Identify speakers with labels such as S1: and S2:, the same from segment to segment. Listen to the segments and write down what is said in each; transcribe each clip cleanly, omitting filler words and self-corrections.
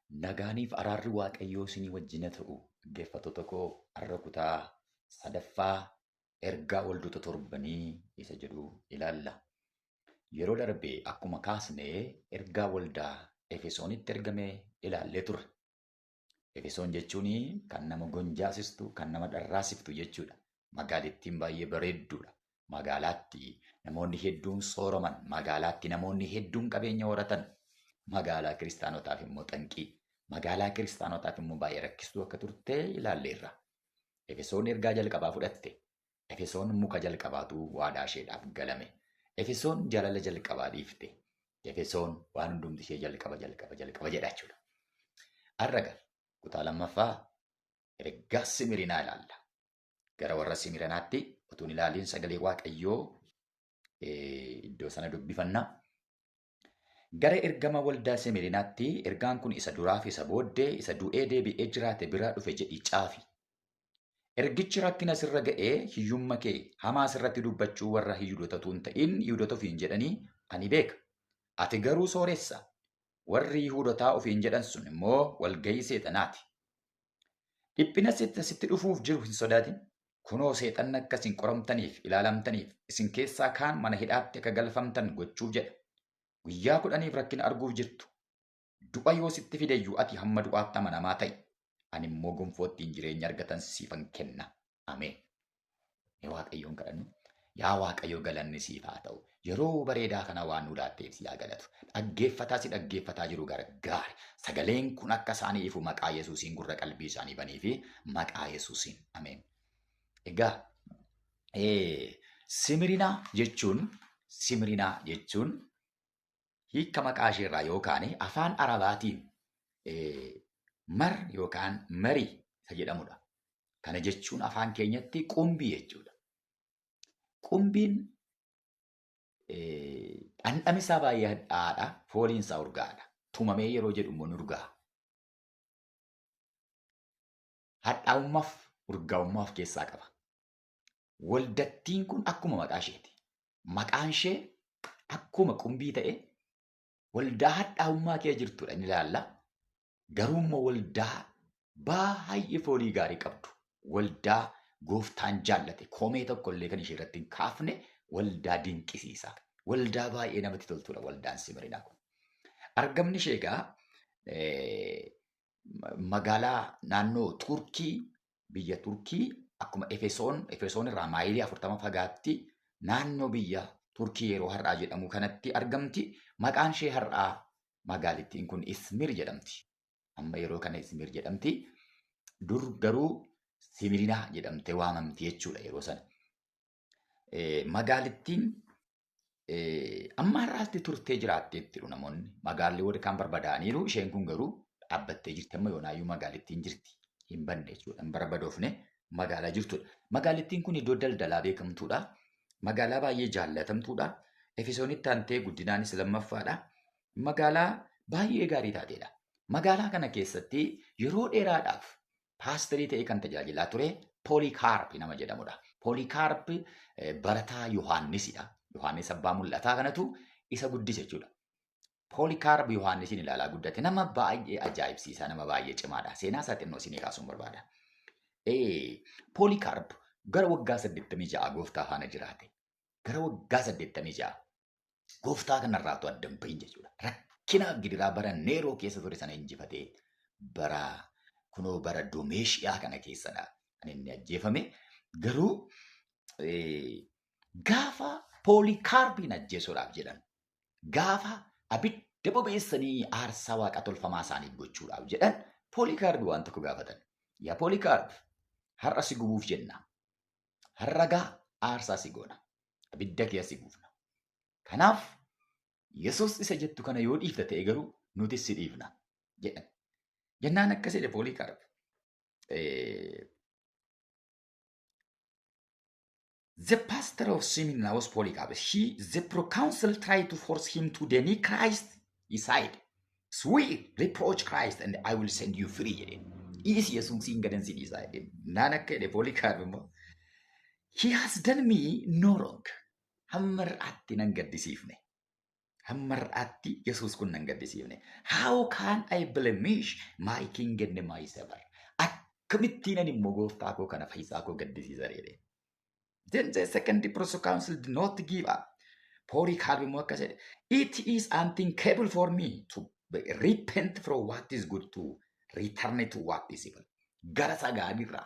S1: Nagaaniif araarri Waaqayyoo isinii wajjin haa ta'u. Dhaggeeffattoota koo har'a kutaa sadaffaa ergaa waldoota torbanii isa jedhu ilaalla. Yeroo darbe akkuma kaasnee ergaa waldaa Efesoonitti ergame ilaallee turre. Efesoon jechuun kan nama gonjaasistu, kan nama dharraasiftu jechuudha. Magaalattiin baay'ee bareedduudha. Magaalaatti namoonni hedduun sooroman, magaalaatti namoonni hedduun qabeenya horatan, magaalaa kiristaanotaaf immoo xanqii, magaalaa kiristaanotaaf immoo baay'ee rakkistuu akka turte ilaalleerra. Efesoon ergaa jalqabaa fudhatte. Efesoon muka jalqabaatu waadaa isheedhaaf galame. Efesoon jaalala jalqabaa dhiifte. Efesoon waan hundumti ishee jalqaba jedha jechuudha. Har'a kutaa lammaffaa ergaa Simirinaa ilaalla. Gara warra Simirinaatti utuun ilaaliin sagalee Waaqayyoo iddoo sana dubbifanna. Gara ergama waldaa Simirinaatti ergaan kun isa duraa fi isa booddee isa du'ee deebi'ee jiraate biraa dhufe jedhii caafi. Ergichi rakkina sirra ga'ee hiyyummaa kee hamaa sirratti dubbachuu warra Yihuudootatu hin ta'in Yihuudoota ofiin jedhanii ani beeka. Ati garuu sooressa. Warri Yihuudootaa ofiin jedhan sun immoo walgahii seexanaati. Dhiphina sitti dhufuuf jiru hin sodaatin. Kunoo seexanni akka isin qoramtaniif ilaalamtaniif isin keessaa kaan mana hidhaatti akka galfamtan gochuuf jedha. Guyyaa 10 rakkina arguuf jirtu. Du'a yoo sitti fideyyuu ati hamma du'aatti amanamaa ta'i. Ani immoo gonfoo ittiin jireenya argatan siifan kenna. Ameen. Mee Waaqayyoon kadhannu. Yaa Waaqayyoo galanni siif haa ta'u. Yeroo bareedaa kana waan nu laatteef si haa galatu. Dhaggeeffataa jiru gargaari. Sagaleen kun akka isaanii ifu maqaa Yesuusiin gurra qalbii isaanii banii fi maqaa Yesuusiin. Ameen. Egaa Simirinaa jechuun hiika maqaa isheerraa yookaan afaan Arabaatiin mar yookaan marii isa jedhamudha. Kana jechuun afaan keenyatti qumbii jechuudha. Qumbiin dhandhamni isaa baay'ee hadhaadha, fooliin isaa urgaadha. Tumamee yeroo jedhu immoo urgaa. Hadhaa'ummaaf urgaa'ummaaf keessaa qaba. Waldattiin kun akkuma maqaa isheeti. Maqaan ishee akkuma qumbii ta'e waldaa hadhaa'ummaa kee jirtudha ni ilaalla. Garuu immoo waldaa baay'ee foolii gaarii qabdu. Waldaa gooftaan jaallate komee tokko illee kan ishee irratti hin kaafne waldaa dinqisiisaa. Waldaa baay'ee namatti toltudha waldaan Simirinaa kun. Argamni ishee egaa magaalaa naannoo Turkii, biyya Turkii akkuma Efesoon irraa maayilii 40 fagaatti naannoo biyya Turkii yeroo har'aa jedhamu kanatti argamti. Maqaan ishee har'aa magaalattiin kun Ismir jedhamti. Amma yeroo kana Ismir jedhamti. Dur garuu Simirinaa jedhamtee waamamti jechuudha yeroo sana. Magaalattiin amma har'aatti turtee jiraatteetti namoonni. Magaalli warri kaan barbadaaniiru. Isheen kun garuu dhaabbattee jirti. Amma yoonaayyuu magaalattiin jirti. Hin banne jechuudha. Hin barbadoofne magaalaa jirtudha. Magaalattiin kun iddoo daldalaa beekamtuudha. Magaalaa baay'ee jaallatamtuudha. Efesoonitti aantee guddinaanis lammaffaadha. Magaalaa baay'ee gaarii taateedha. Magaalaa kana keessatti yeroo dheeraadhaaf paasterii ta'ee kan tajaajilaa ture Poolikaarp nama jedhamudha. Poolikaarp barataa Yohaannisidha. Yohaannis abbaa mul'ataa kanatu isa guddise jechuudha. Poolikaarp Yohaannisiin ilaalaa guddate nama baay'ee ajaa'ibsiisaa, nama baay'ee cimaadha. Seenaa isaa xinnoo isinii kaasuun barbaada. Poolikaarp gara waggaa 86 gooftaa faana jiraate. Gara waggaa 86 gooftaa kanarraatu adda hin bahin jechuudha. Rakkina gidiraa bara Neeroo keessa ture sana injifatee bara Domeeshiyaa kana keessadha kan inni ajjeefame. Garuu gaafa Poolikaarpiin ajjeesuudhaaf jedhan, gaafa abidda bobeessanii aarsaa waaqa tolfamaa isaaniif gochuudhaaf jedhan, Poolikaarpi waan tokko gaafatan. Yaa Poolikaarp, har'a si gubuuf jenna. Har'a gaa aarsaa si goona. Abidda kee si guufna. Kanaaf Yesuus isa jettu kana yoo dhiifta ta'e garuu nuti si dhiifna jedhan. Jennaan akkas jedhe Poolikaarp. The pastor of Smyrna was Polycarp. The proconsul tried to force him to deny Christ. He said, "Swear, reproach Christ, and I will send you free." Is Yesuusiin gadan si dhiisaa jedheen. Naan akka jedhe Poolikaarp immoo, "He has done me no wrong." Hamma har'aatti nan gaddisiifne. hammar'aatti Yesuus kun nan gaddisiifne. How can I blemish my king and my savior? Akkamittiin ani immoo gooftaa koo kana fayyisaa koo gaddisiisa jedhe. Then the second Episcopal Council did not give up. Polycarp immoo akka jedhe, it is unthinkable for me to repent from what is good to return to what is evil. Gara isa gaariirraa,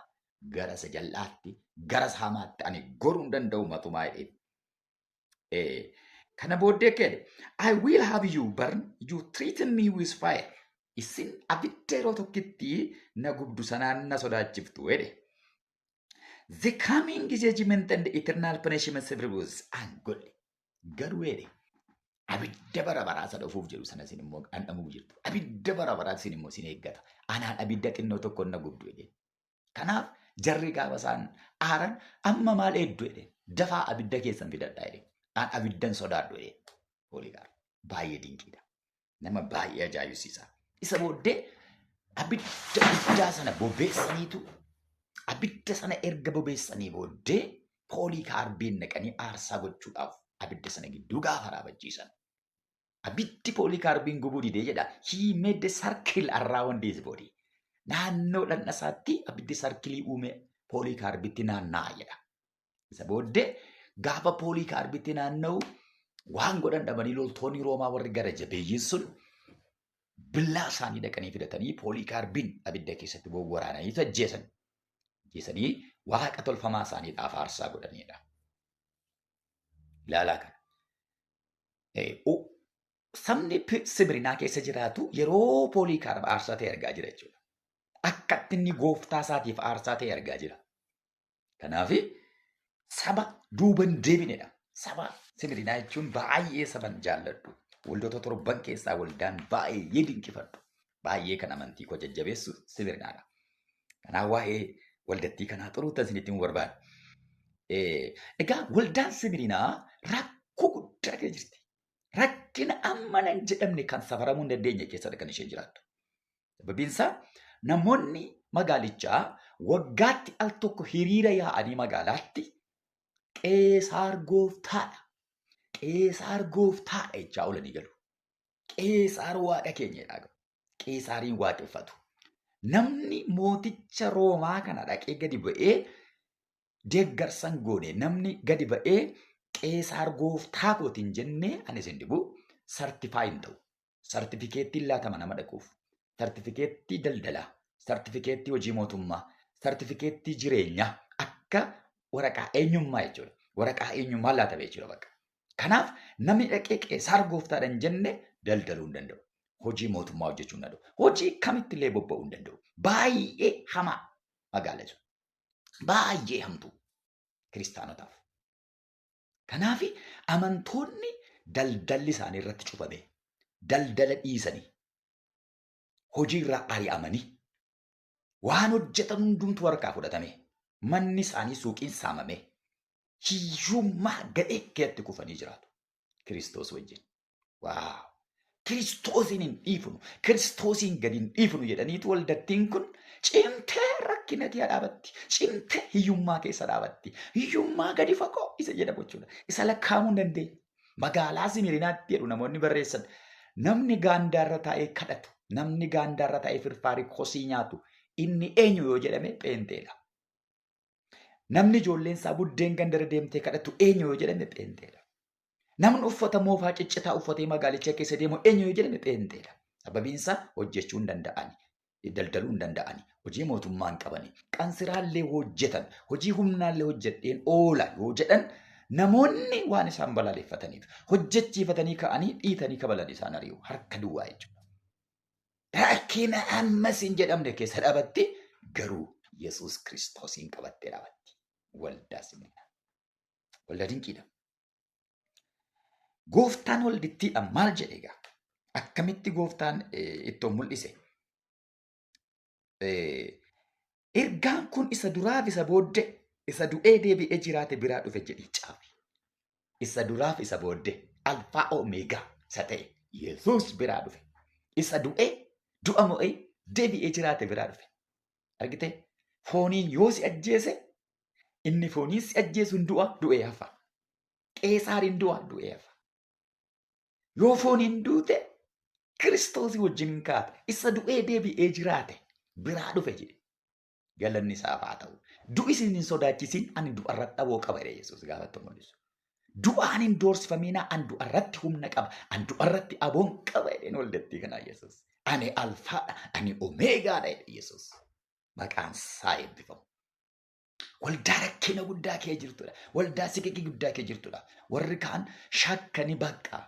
S1: gara isa jal'aatti, gara isa hamaatti ani goruu hin danda'u matumaa jedhee. Kana booddee jedhe, I will have you burn, you threaten me with fire. Isin abidda yeroo tokkitti na gubdu sanaan na sodaachiftu jedhe. The coming judgment and eternal punishment was ungodly. Garuu jedhe, abidda bara baraa isa dhufuuf jedhu sana isin immoo dhandhamuu jirtu. Abidda bara baraa isin immoo isin eeggata. Anaan abidda xinnoo tokko na gubdu jedhe. Kanaaf jarri gaafa isaan aaran amma maal eeddu jedhe. Dafaa abidda keessan fidadhaa jedhe. Aan abiddan sodaadhu jedhe. Pooliikaar baay'ee dinqiidha. Nama baay'ee ajaa'ibsiisa. Isa booddee abidda guddaa sana bobeessaniitu abidda sana erga bobeessanii booddee Pooliikaarbiin naqanii aarsaa gochuudhaaf abidda sana gidduu gaafa dhaabachiisan. Abiddi Pooliikaarbiin gubuu didee jedha. He made a circle around his body. Naannoo dhandhasaatti abiddi sarkilii uume Pooliikaarbitti naanna'aa jedha. Isa booddee gaafa Pooliikaarbitti naanna'u waan godhan dhabanii loltoonni Roomaa warri gara jabeeyyiin sun billaa isaanii dhaqanii fidatanii Pooliikaarbiin abidda keessatti waraananii ajjeesan. Ajjeesanii waaqa tolfamaa isaaniidhaaf aarsaa godhanidha. Ilaalaa kana. Sabni Simirinaa keessa jiraatu yeroo Pooliikaarb aarsaa ta'e argaa jira jechuudha. Akka inni gooftaa isaatiif aarsaa ta'e argaa jira. Kanaaf saba duuban deebinedha. Saba Simirinaa jechuun baay'ee saban jaalladhu. Waldoota torban keessaa waldaan baay'ee dinqifadhu. Baay'ee kan amantii koo jajjabeessu Simirinaadha. Kanaaf waa'ee waldattii kanaa xuruutan isinitti hin barbaadu. Egaa waldaan Simirinaa rakkoo guddaa keessa jirti. Rakkina amma nan jedhamne kan safaramuu hin dandeenye keessadha kan isheen jiraattu. Sababiin isaa namoonni magaalichaa waggaatti al tokko hiriira yaa'anii magaalaatti Qeesaar gooftaadha. Qeesaar gooftaadha jechaa oolanii galu. Qeesaar waaqa keenyadha. Qeesaariin waaqeffatu. Namni mooticha Roomaa kana dhaqee gadi ba'ee deeggarsan goone namni gadi ba'ee Qeesaar gooftaa kootiin jennee ani isin dhibu sartifaayin ta'u. Sartifikeettiin laatama nama dhaquuf. Sartifikeettii daldalaa. Sartifikeettii hojii mootummaa. Sartifikeettii jireenyaa akka waraqaa eenyummaa jechuudha. Waraqaa eenyummaa laatame jechuudha bakka. Kanaaf namni dhaqee Qeesaar gooftaadhaan jenne daldaluu hin danda'u. Hojii mootummaa hojjechuu hin danda'u. Hojii kamitti illee bobba'uu hin danda'u. Baay'ee hamaa magaala jiru. Baay'ee hamtuu kiristaanotaaf. Kanaaf amantoonni daldalli isaanii irratti cufame. Daldala dhiisanii. Hojii irraa ari'amanii. Waan hojjetan hundumtu harkaa fudhatame. Manni isaanii suuqiin saamame. Hiyyummaa gadhee keetti kufanii jiraatu. Kiristoos wajjin. Waaw! Kiristoosiin hin dhiifnu. Kiristoosiin gadi hin dhiifnu jedhaniitu waldattiin kun cimtee rakkinatti dhaabatti. Cimtee hiyyummaa keessa dhaabatti. Hiyyummaa gadi fagoo isa jedhamu jechuudha. Isa lakkaa'amuu hin dandeenye. Magaalaa Simirinaatti jedhu namoonni barreessan. Namni gaandaarra taa'ee kadhatu. Namni gaandaarra taa'ee firfaarii kosii nyaatu. Inni eenyu yoo jedhame pheenteedha. Namni ijoolleen isaa buddeen gandara deemtee kadhatu eenyu yoo jedhame pheenteedha. Namni uffata moofaa ciccitaa uffatee magaalicha keessa deemu eenyu yoo jedhame pheenteedha. Sababiin isaa hojjechuu hin danda'ani. Daldaluu hin danda'ani. Hojii mootummaa hin qabani. Qansiraallee hojjetan. Hojii humnaallee hojjedheen oola yoo jedhan namoonni waan isaan balaaleffataniif hojjechiifatanii ka'anii dhiitanii kabalan isaan ari'u. Harka duwwaa jechuudha. Rakkina ammas hin jedhamne keessa dhaabatti garuu Yesuus Kiristoosiin qabattee dhaabatti. Waldaa Simirinaa. Waldaa dinqiidha. Gooftaan waldittiidha maal jedhe egaa? Akkamitti gooftaan ittoon mul'ise? Ergaan kun isa duraaf isa booddee isa du'ee deebi'ee jiraate biraa dhufe jedhii caafi. Isa duraaf isa booddee alfaa omeegaa isa ta'e Yesuus biraa dhufe. Isa du'ee du'a mo'ee deebi'ee jiraate biraa dhufe. Argitee? Fooniin yoo si ajjeese inni fooniin si ajjeesuun du'a du'ee hafa. Qeesaariin du'a du'ee hafa. Yoo fooniin duute Kiristoosii wajjin hin kaate. Isa du'ee deebi'ee jiraate biraa dhufe jedhe. Galanni isaaf haa ta'u. Du'i isin hin sodaachisin ani du'arratti aboo qaba jedhe Yesuus gaafatti mul'isu. Du'aan hin doorsifamiina an du'arratti humna qaba. An du'arratti aboon qaba jedheen waldatti kanaa Yesuus. Ani alfaadha, ani omeegaadha jedhe Yesuus. Maqaan isaa eebbifamu. Waldaa rakkina guddaa kee jirtudha. Waldaa siqiqii guddaa kee jirtudha. Warri kaan shakkani bakka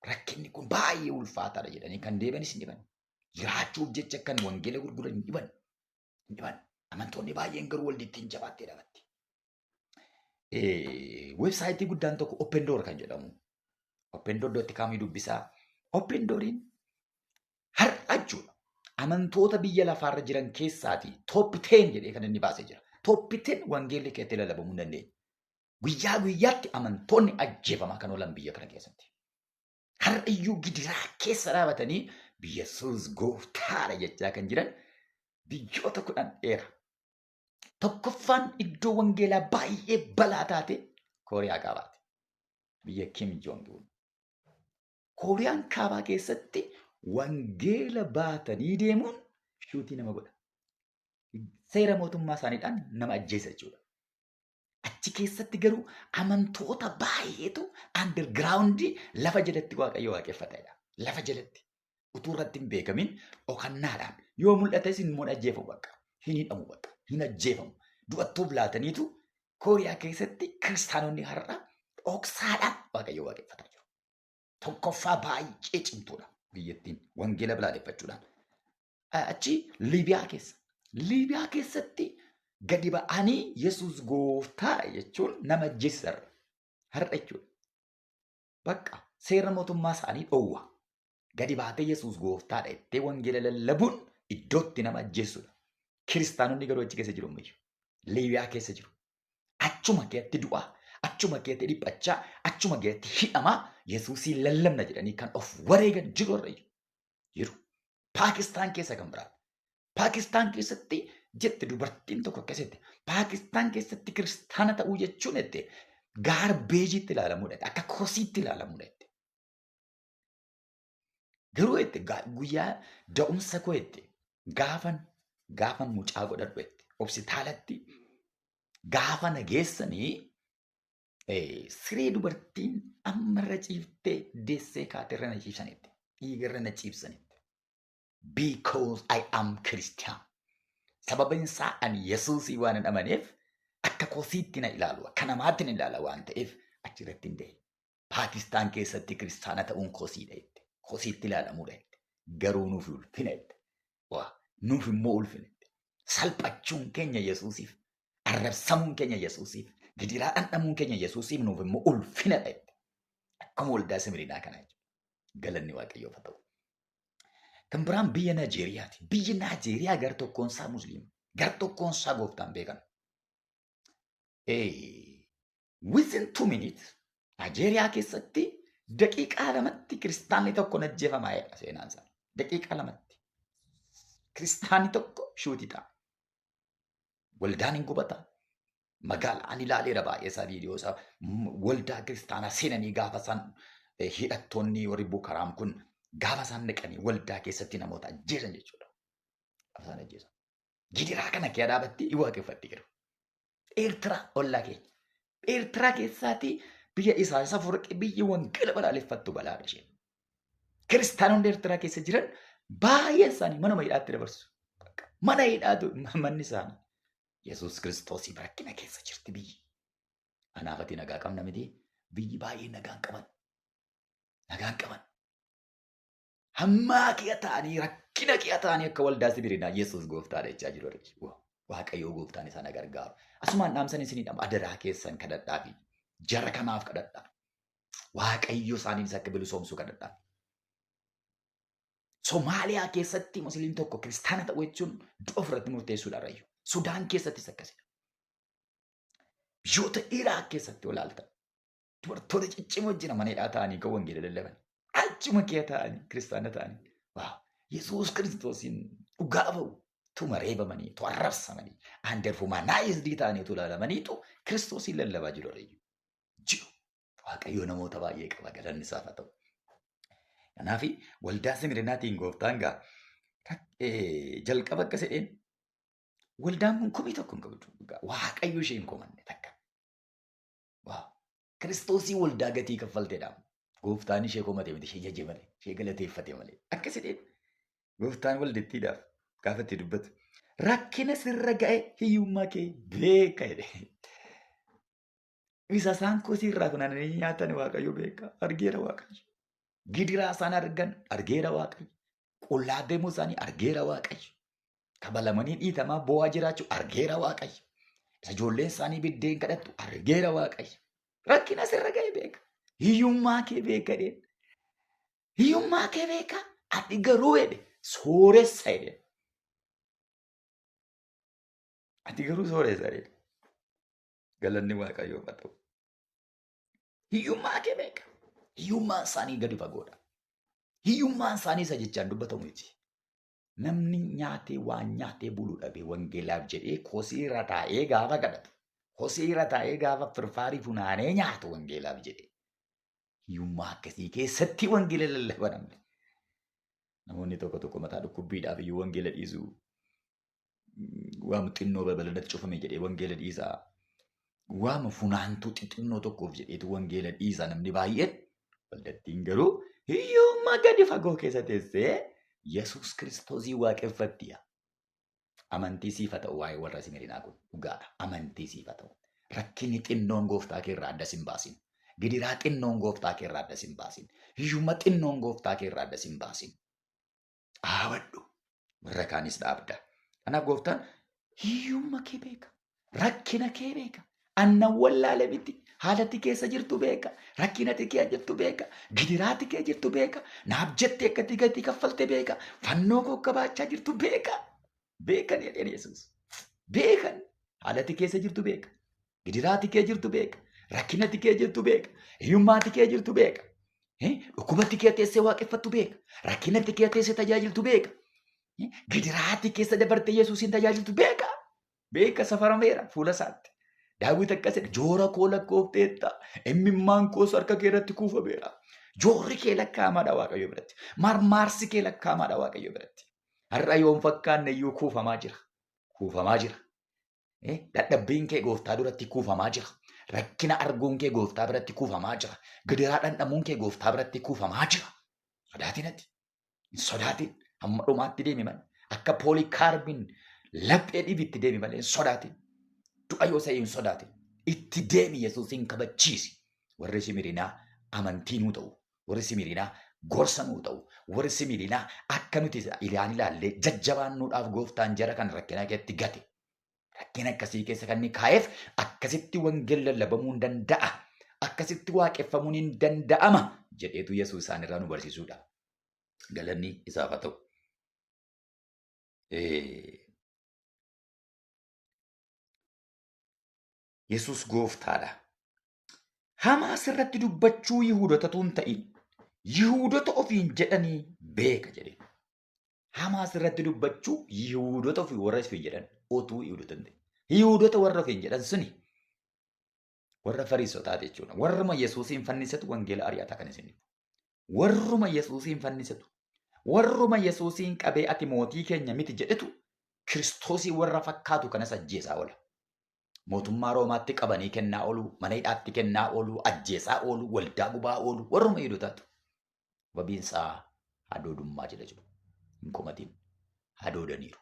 S1: rakkinni kun baay'ee ulfaataadha jedhanii kan deebanis hin dhiban. Jiraachuuf jecha kan wangeela gurguran hin dhiban. Hin dhiban. Amantoonni baay'een garuu waldiitti hin jabaattee dhabatti. Weebsaayitii guddaan tokko Open Door kan jedhamu. Open Door dootti kaamii dubbisaa. Open Dooriin har'a jechuudha. Amantoota biyya lafaarra jiran keessaatii top 10 jedhee kan inni baasee jira. Top 10 wangeelli keetti lallabamuu hin dandeenye. Guyyaa guyyaatti amantoonni ajjeefamaa kan oolan biyya kana keessatti. Har'a iyyuu gidiraa keessa dhaabatanii biyya Yesuus gooftaadha jechaa kan jiran biyyoota 10. Tokkoffaan iddoo wangeelaa baay'ee balaa taate Kooriyaa Kaabaati. Biyya Kim Jong-un. Kooriyaan Kaabaa keessatti wangeela baatanii deemuun shuutii nama godha. Seera mootummaa isaaniidhaan nama ajjeesa jechuudha. Achi keessatti garuu amantoota baay'eetu undergroundii lafa jalatti waaqayyo waaqeffatedha. Lafa jalatti utuu irratti hin beekamin dhokannaadhaan yoo mul'ate isin immoo ajjeefamu bakka. Hin hidhamu bakka. Hin ajjeefamu. Du'attuuf laataniitu Kooriyaa keessatti kiristaanonni har'a dhoksaadhaan waaqayyo waaqeffataa jiru. Tokkoffaa baay'ee cimtuudha biyyattiin wangeela balaaleffachuudhaan. Achi Liibiyaa keessa. Liibiyaa keessatti gadi ba'anii Yesuus gooftaadha jechuun nama ajjeessan har'a jechuudha. Bakka seera mootummaa isaanii dhoowwa. Gadi baatee Yesuus gooftaadha jettee wangeela lallabuun iddootti nama ajjeessudha. Kiristaanonni garuu achi keessa jiru ammayyuu. Liibiyaa keessa jiru. Achuma keetti du'aa, achuma keetti dhiphachaa, achuma keetti hidhamaa Yesuusiin lallabna jedhanii kan of wareegan jiru irra jiru. Paakistaan keessa kan biraa. Paakistaan keessatti jette dubartiin tokko akkasitti. Paakistaan keessatti kiristaana ta'uu jechuun jette gaarbeejiitti ilaalamuudha. Akka kosiitti ilaalamuudha. Garuu jette guyyaa da'umsa koo jette gaafan mucaa godhadhu jette. Hospitaalatti gaafa nageessanii siree dubartiin ammarra ciiftee deessee kaaterra na ciibsanitti. Dhiigarra na ciibsanitti. Because I am Christian. Sababni isaa ani Yesuusii waan hin amaneef akka kosiitti na ilaalu, akka namaatti na ilaala waan ta'eef achirratti hin dee'e. Paakistaan keessatti kiristaana ta'uun kosiidha jette. Kosiitti ilaalamuudha jette. Garuu nuuf ulfina jette. Nuuf immoo ulfina. Salphachuun keenya Yesuusiif, arrabsamuun keenya Yesuusiif, gidiraa dhandhamuun keenya Yesuusiif nuuf immoo ulfina jette. Akkuma waldaa Simirinaa kana jechuudha. Galanni Waaqayyoof haa ta'u. Kan biraan biyya Naajeeriyaati. Biyyi Naajeeriyaa gar tokkoon isaa Musliima. Gar tokkoon isaa gooftaan beekan. Within 2 minutes Naajeeriyaa keessatti daqiiqaa lamatti kiristaanni tokko ajjeefamaa jedha seenaan isaa. Daqiiqaa lamatti. Kiristaanni tokko shuutii ta'a. Waldaan hin gubata. Magaalaan ilaaleera baay'ee isaa viidiyoo isaa. Waldaa kiristaanaa seenanii gaafa isaan hidhattoonni warri Boko-Haram kun gaafa isaan naqanii waldaa keessatti namoota ajjeesan jechuudha. Gaafa isaan ajjeesan. Gidiraa kana kee dhaabatti waaqeffatti jiru. Eertiraa ollaa keenya. Eertiraa keessaatii biyya Isaayyaas Afwerqii biyya wangeela balaaleffattu balaadha isheen. Kiristaanonni Eertiraa keessa jiran baay'een isaanii manuma hidhaatti dabarsu. Mana hidhaatu manni isaanii. Yesuus Kiristoosii rakkina keessa jirti biyyi. Anaafati nagaa qabna miti. Biyyi baay'ee nagaan qaban. Nagaan qaban. Hammaa kee ta'anii rakkina kee ta'anii akka waldaa Simirinaa Yesuus gooftaadha jechaa jiru. Waaqayyoo gooftaan isaan gargaaru. Asumaan dhaamsan isinidha. Adaraa keessan kadhadhaa fi jara kanaaf kadhadhaa. Waaqayyoo isaaniin akka bilisoomsu kadhadhaa. Somaaliyaa keessatti musliim tokko kiristaana ta'uu jechuun du'a ofirratti murteessuudhaan rayyu. Sudaan keessattis akkasuma. Biyyoota Iraaq keessatti olaalta. Dubartoota ciccimoo wajjin amaneedhaa ta'anii kan wangeela lallaban. Achuma kee ta'anii kiristaana ta'anii. Yesuus Kiristoosiin dhugaa ba'u. Tuma reebamanii, tu arrabsamanii, handarfumaa naayisdii ta'aniitu ilaalamaniitu Kiristoosiin lallabaa jiru rayyu. Jiru. Waaqayyoo namoota baay'ee qaba galanni isaaf haa ta'u. Kanaaf waldaa Simirinaatiin gooftaan gaa jalqaba akka jedheen waldaan kun komii tokko hin qabdu. Waaqayyo ishee hin komanne takka. Kiristoosii waldaa gatii kaffalteedhaan gooftaan ishee komate miti ishee jajje malee ishee galateeffate malee akka jedheen gooftaan waldittiidhaaf gaafa itti dubbatu rakkina sirra ga'e hiyyummaa kee beeka jedhe. Isa isaan kosii irraa funaananii nyaatan waaqayyo beeka argeera waaqayyo. Gidiraa isaan argan argeera waaqayyo. Qullaa deemuu isaanii argeera waaqayyo. Kabalamanii dhiitamaa bo'aa jiraachuu argeera waaqayyo. Isa ijoolleen isaanii biddeen kadhattu argeera waaqayyo. Rakkina sirra ga'e beeka. Hiyyummaa kee beeka jedheen. Hiyyummaa kee beeka. Ati garuu jedhe sooressa jedheen. Ati garuu sooressa jedheen. Galanni waaqayyoof haa ta'u. Hiyyummaa kee beeka. Hiyyummaan isaanii gadi fagoodha. Hiyyummaan isaanii isa jechaan dubbatamu miti. Namni nyaatee waan nyaatee buluu dhabee wangeelaaf jedhee kosii irra taa'ee gaafa kadhatu. Kosii irra taa'ee gaafa firfaarii funaanee nyaatu wangeelaaf jedhee. Hiyyummaa akkasii keessatti wangeela lallaba namni. Namoonni tokko tokko mataa dhukkubbiidhaaf iyyuu wangeela dhiisuu waan xinnoo babal'inatti cufame jedhee wangeela dhiisaa. Waan funaantuu xixinnoo tokkoof jedheetu wangeela dhiisaa namni baay'een. Waldattiin garuu hiyyummaa gadi fagoo keessa teessee Yesuus Kiristoosii waaqeffattiya. Amantii siif haa ta'u waa'ee warra Simirinaa kun dhugaadha. Amantii siif haa ta'u. Rakkinni xinnoon gooftaa kee irraa adda sin baasin. Gidiraa xinnoon gooftaa kee irraa adda sin baasin. Hiyyummaa xinnoon gooftaa kee irraa adda sin baasin. Dhaabadhu. Warra kaanis dhaabda. Kanaaf gooftaan hiyyummaa kee beeka. Rakkina kee beeka. Annan wallaale miti. Haalatti keessa jirtu beeka. Rakkinatti kee jirtu beeka. Gidiraatti kee jirtu beeka. Naaf jettee akkatti gatii kaffalte beeka. Fannoo koo qabaachaa jirtu beeka. Beekan jedheen Yesuus. Beekan. Haalatti keessa jirtu beeka. Gidiraatti kee jirtu beeka. Rakkinatti kee jirtu beeka. Hiyyummaatti kee jirtu beeka. Dhukkubatti kee teessee waaqeffattu beeka. Rakkinatti kee teessee tajaajiltu beeka. Gidiraatti keessa dabartee Yesuusin tajaajiltu beeka. Beeka safarameera fuula isaatti. Daawit akkas jedhe joora koo lakkoofteetta. Imimmaan koos harka kee irratti kuufameera. Joorri kee lakkaa'amaadha Waaqayyo biratti. Marmaarsi kee lakkaa'amaadha Waaqayyo biratti. Har'a yoon fakkaanne iyyuu kuufamaa jira. Kuufamaa jira. Dadhabbiin kee gooftaa duratti kuufamaa jira. Rakkina arguun kee gooftaa biratti kuufamaa jira. Gidiraa dhandhamuun kee gooftaa biratti kuufamaa jira. Sodaatinati. Hin sodaatin. Hamma dhumaatti deemi malee. Akka poolikaarbiin laphee dhibitti deemi malee hin sodaatin. Du'a yoo ta'e hin sodaatin. Itti deemi Yesuusin kabachiisi. Warri Simirinaa amantii nuu ta'u. Warri Simirinaa gorsa nuu ta'u. Warri Simirinaa akka nuti ilaallee jajjabaannuudhaaf gooftaan jara kan rakkina keetti gate. Rakkina akkasii keessa kan inni kaa'eef akkasitti wangeelli lallabamuu hin danda'a. Akkasitti waaqeffamuun hin danda'ama jedheetu Yesuus isaan irraa nu barsiisuudha. Galanni isaaf haa ta'u. Yesuus gooftaadha. Hamaa asirratti dubbachuu Yihuudotatu hin ta'in. Yihuudota ofiin jedhanii beeka jedhe. Hamaa asirratti dubbachuu Yihuudota ofii warra ofiin jedhan otuu Yihuudota hin ta'in. Yihuudota warra ofiin jedhan suni warra Fariisotaa jechuudha. Warruma Yesuusiin fannisatu wangeela ari'ataa kan isin. Warruma Yesuusiin fannisatu. Warruma Yesuusiin qabee ati mootii keenya miti jedhetu Kiristoosii warra fakkaatu kanas ajjeesaa oola. Mootummaa Roomaatti qabanii kennaa oolu, mana hidhaatti kennaa oolu, ajjeesaa oolu, waldaa gubaa oolu, warruma Yihuudotaatu. Wabiinsaa hadoodummaa jedha jiru. Hin komatiin hadoodaniiru.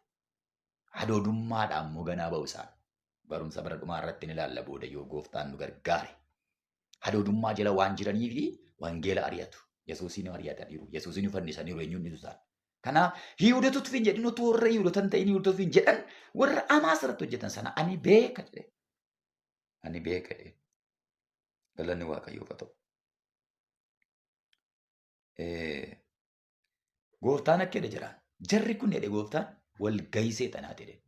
S1: Hadoodummaadhaan immoo ganaa ba'u isaan. Barumsa bara dhumaa irratti ni ilaalla booda yoo gooftaan nu gargaare. Hadoodummaa jala waan jiranii fi wangeela ari'atu. Yesuusin ari'ataniiru. Yesuusin fannisaniiru eenyuun dhiisu isaan. Kanaaf Yihuudotatu fi jedhin otoo warra Yihuudotan ta'in Yihuudotatu fi jedhan warra hamaa asirratti hojjetan sana ani beeka jedhe. Ani beeka jedhe. Galanni Waaqayyoof haa ta'u. Gooftaan akka jedhe jiraan. Jarri kun jedhe gooftaan wal gahii seexanaati jedhe.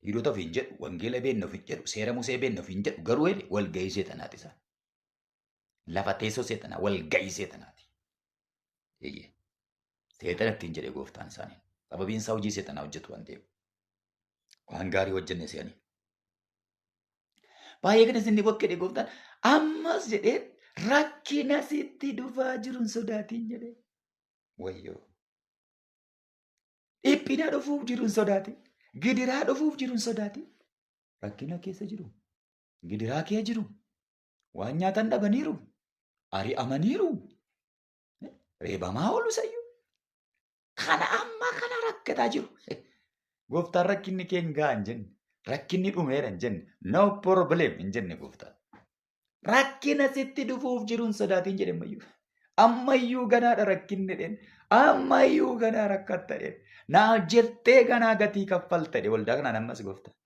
S1: Yihuudota ofiin jedhu, wangeela beenna ofiin jedhu, seera Musee beenna ofiin jedhu garuu jedhe wal gahii seexanaati isaan. Lafa teessoo seexanaa wal gahii seexanaati. Seexana ittiin jedhe gooftaan isaanii. Sababiin isaa hojii seexanaa hojjetu waan ta'eef. Waan gaarii hojjenne se'anii. Baay'ee kan isin bakka jedhe gooftaan ammas jedhee Rakkina sitti dhufaa jiruun sodaatiin jedhee. Wayyoo. Dhiphina dhufuuf jiruun sodaatiin. Gidiraa dhufuuf jiruun sodaatiin. Rakkina keessa jiru. Gidiraa kee jiru. Waan nyaatan dhabaniiru. Ari'amaniiru. Reebamaa oolu sayyuu. Kana amma kana rakkataa jiru. Gooftaan rakkinni kee hin ga'a hin jenne. Rakkinni dhumeera hin jenne. No problem hin jenne gooftaan. Rakkina sitti dhufuuf jiruun sodaatiin jedhamayyuu. Ammayyuu ganaadha rakkinni dheen. Ammayyuu ganaa rakkatta dheen. Naa jettee ganaa gatii kaffalta dhee waldaa kanaan ammas gooftaan.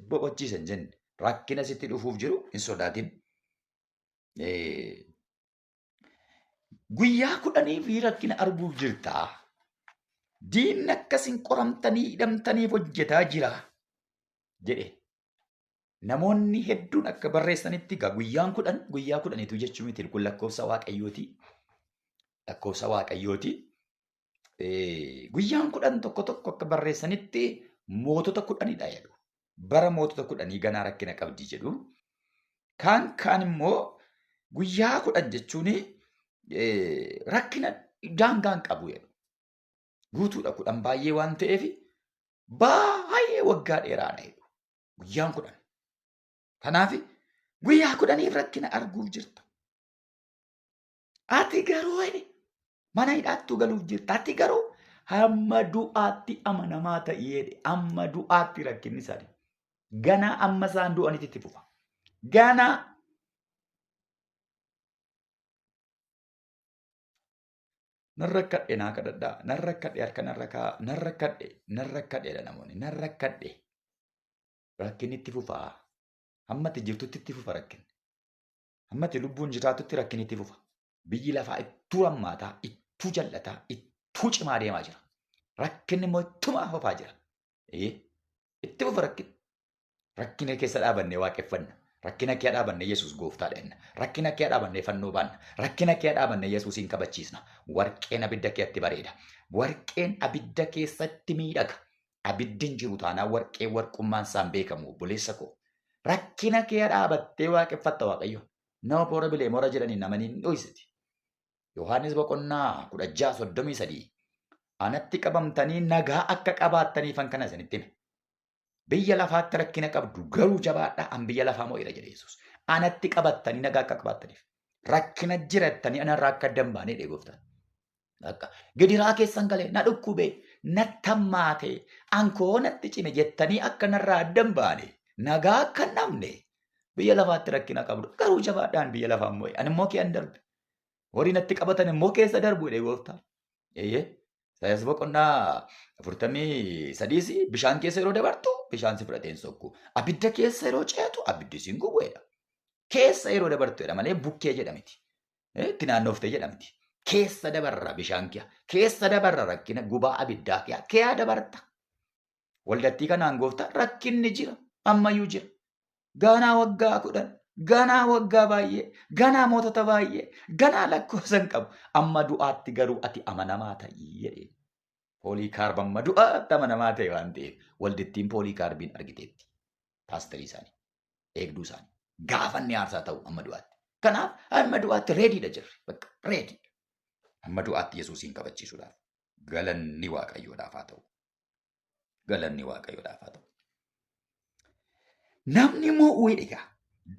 S1: Boqochiisa hin jenne. Rakkina sitti dhufuuf jiru hin sodaatiin. Guyyaa 10 fi rakkina arguuf jirtaa. Diinni akkasiin qoramtanii hidhamtaniif hojjetaa jira jedhe. Namoonni hedduun akka barreessanitti guyyaa 10 jechuu miti kun lakkoofsa waaqayyooti. Lakkoofsa waaqayyooti. Guyyaan 10 tokko akka barreessanitti mootota 10dha jedhu. Bara mootota 10 ganaa rakkina qabdi jedhu. Kaan immoo guyyaa 10 jechuun rakkina daangaan qabu jedhu. Guutuudha 10 baay'ee waan ta'eef baay'ee waggaa dheeraadha jedhu. Guyyaan 10. Kanaaf guyyaa 10 rakkina arguuf jirta. Ati garuu mana hidhaattuu galuuf jirta. Ati garuu hamma du'aatti amanamaa ta'ee amma du'aatti rakkinni isaanii. Ganaa amma isaan du'anitti itti fufa. Ganaa narrakkadhe naa kadhadhaa. Narrakkadhe harka narrakkadheedha namoonni. Narrakkadhe. Rakkinni itti fufaa. Hammati jirtutti itti fufa rakkinni. Hammati lubbuun jiraatutti rakkinni itti fufa. Biyyi lafaa ittuu hammaataa, ittuu jallataa, ittuu cimaa deemaa jira. Rakkinni immoo ittumaa fufaa jira. Itti fufa rakkinni. Rakkina keessa dhaabannee waaqeffanna. Rakkina kee dhaabannee Yesuus gooftaadha jenna. Rakkina kee dhaabannee fannoo baanna. Rakkina kee dhaabannee Yesuusiin kabachiisna. Warqeen abidda keetti bareeda. Warqeen abidda keessatti miidhaga. Abiddiin jiru taanaan warqeen warqummaan isaan beekamu obboleessa koo. Rakkina kee dhaabattee waaqeffatta waaqayyo. Nama boora bilee moora jedhanii namanii hin dhoysiti. Yohaannis boqonnaa 16:33 anatti qabamtanii nagaa akka qabaattaniifan kana isinitti hime. Biyya lafaatti rakkina qabdu garuu jabaadhaa an biyya lafaa mo'eera jedhe Yesuus. Anatti qabattanii nagaa akka qabaattaniif. Rakkina jirattanii anarraa akka dambaanee dheegoftan. Gidiraa keessan galee na dhukkubee na tammaatee ankoo natti cime jettanii akka narraa dambaane nagaa akka namne biyya lafaatti rakkina qabdu garuu jabaadhaan biyya lafaa mo'e. Ani immoo kee an darbe. Horii natti qabatan immoo keessa darbu dheegoftan. Isaayyaas boqonnaa 43 bishaan keessa yeroo dabartu bishaan si fudhateen sokku. Abidda keessa yeroo ceetu abiddi siin gubuudha. Keessa yeroo dabartuudha malee bukkee jedhamti. Itti naannooftee jedhamti. Keessa dabarra bishaan kee. Keessa dabarra rakkina gubaa abiddaa kee. Kee dabarta. Waldattii kanaan gooftaa rakkinni jira. Ammayyuu jira. Ganaa waggaa 10. Ganaa waggaa baay'ee. Ganaa mootota baay'ee. Ganaa lakkoofsan qabu. Amma du'aatti garuu ati amanamaa ta'ii jedhee. Pooliikaarb amma du'aatti amanamaa ta'e waan ta'eef waldittiin pooliikaarbiin argiteetti. Paasterii isaanii. Eegduu isaanii. Gaafanni aarsaa ta'u amma du'aatti. Kanaaf amma du'aatti reediidha jirri. Bakka reediidha. Amma du'aatti Yesuusiin kabachiisuudhaaf. Galanni Waaqayyoodhaaf haa ta'u. Galanni Waaqayyoodhaaf haa ta'u. Namni mo'uu egaa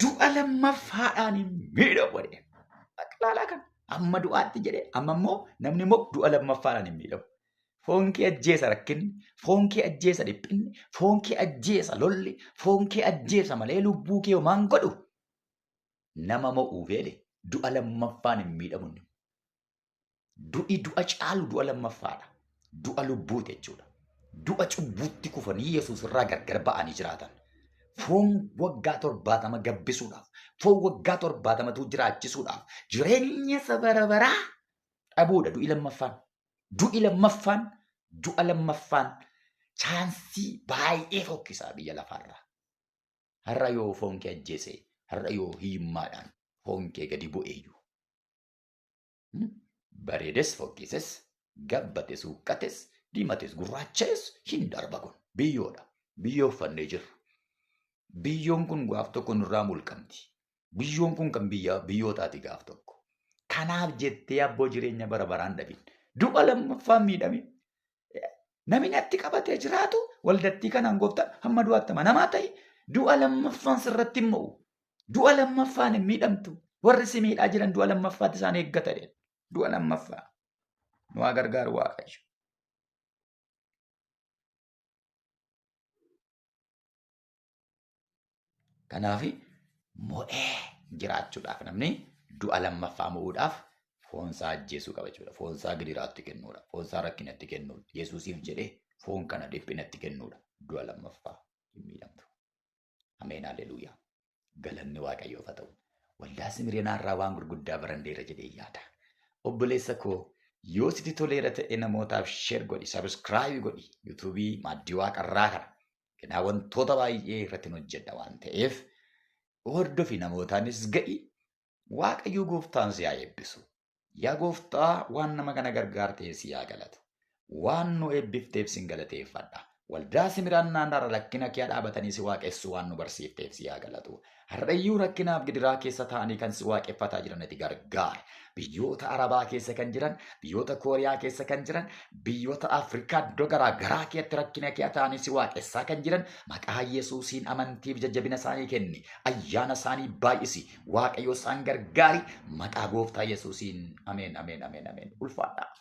S1: du'a lammaffaadhaan hin miidhamu jedhee. Ilaalaa kan amma du'aatti jedhee amma immoo namni mo'u du'a lammaffaadhaan hin miidhamu. Foon kee ajjeesa rakkinni, foon kee ajjeesa dhiphinni, foon kee ajjeesa lolli, foon kee ajjeesa malee lubbuu kee homaan godhu. Nama mo'uu feele du'a lammaffaan hin miidhamu. Du'i du'a caalu du'a lammaffaadha. Du'a lubbuuti jechuudha. Du'a cubbuutti kufanii Yesuus irraa gargar ba'anii jiraatan. Foon waggaa 70 gabbisuudhaaf, foon waggaa 70 jiraachisuudhaaf, jireenya isa bara baraa dhabuudha du'i lammaffaan. Du'a lammaffaan chaansii baay'ee fokkisaa biyya lafaarraa. Har'a yoo foon kee ajjeese, har'a yoo hiyyummaadhaan foon kee gadi bu'eeyyuu. Bareedes fokkises, gabbates huqqates, diimates gurraaches hin darba kun biyyoodha. Biyyoo uffannee jirra. Biyyoon kun gaaf tokko nurraa mulqamti. Biyyoon kun kan biyyootaati gaaf tokko. Kanaaf jettee abboo jireenya bara baraan dhabin. Du'a lammaffaan miidhamin. Namni atti qabatee jiraatu waldattii kanaan gooftaan hamma du'aatti namaa ta'e du'a lammaffaan sirratti hin mo'u. Du'a lammaffaan hin miidhamtu. Warri si miidhaa jiran du'a lammaffaatti isaan eeggata. Du'a lammaffaa. Nu haa gargaaru Waaqayyo. Kanaaf mo'ee jiraachuudhaaf namni du'a lammaffaa mo'uudhaaf foonsaa ajjeesuu qaba jechuudha. Foonsaa gidiraatti kennuudha. Foonsaa rakkinatti kennuudha. Yesuusiif jedhee foon kana dhiphinatti kennuudha. Du'a lammaffaa hin miidhamtu. Ameen haleluuyaa. Galanni Waaqayyoof haa ta'u. Waldaa Simireenaarraa waan gurguddaa baranneerra jedhee yaada. Obboleessa koo yoo sitti toleera ta'e namootaaf sheer godhi, sabiskiraayib godhi. Yuutuubii maaddii waaqarraa kana. Kanaaf wantoota baay'ee irratti hojjedha waan ta'eef hordofi namootaanis ga'i. Waaqayyo gooftaan si haa eebbisu. Yaa gooftaa waan nama kana gargaartee si haa galatu. Waan nu eebbifteef sin galateeffadha. Waldaa Simiraan naannaarra rakkina kee dhaabatanii si waaqessu waan nu barsiifteef si haa galatu. Har'ayyuu rakkinaaf gidiraa keessa ta'anii kan si waaqeffataa jiran ati gargaari. Biyyoota Arabaa keessa kan jiran, biyyoota Kooriyaa keessa kan jiran, biyyoota Afrikaa iddoo garaa garaa keessatti rakkina kee ta'anii si waaqessaa kan jiran maqaa Yesuusiin amantiif jajjabina isaanii kenni. Ayyaana isaanii baay'isi. Waaqayyo isaan gargaari. Maqaa gooftaa Yesuusiin ameen ameen ameen ameen. Ulfaadha.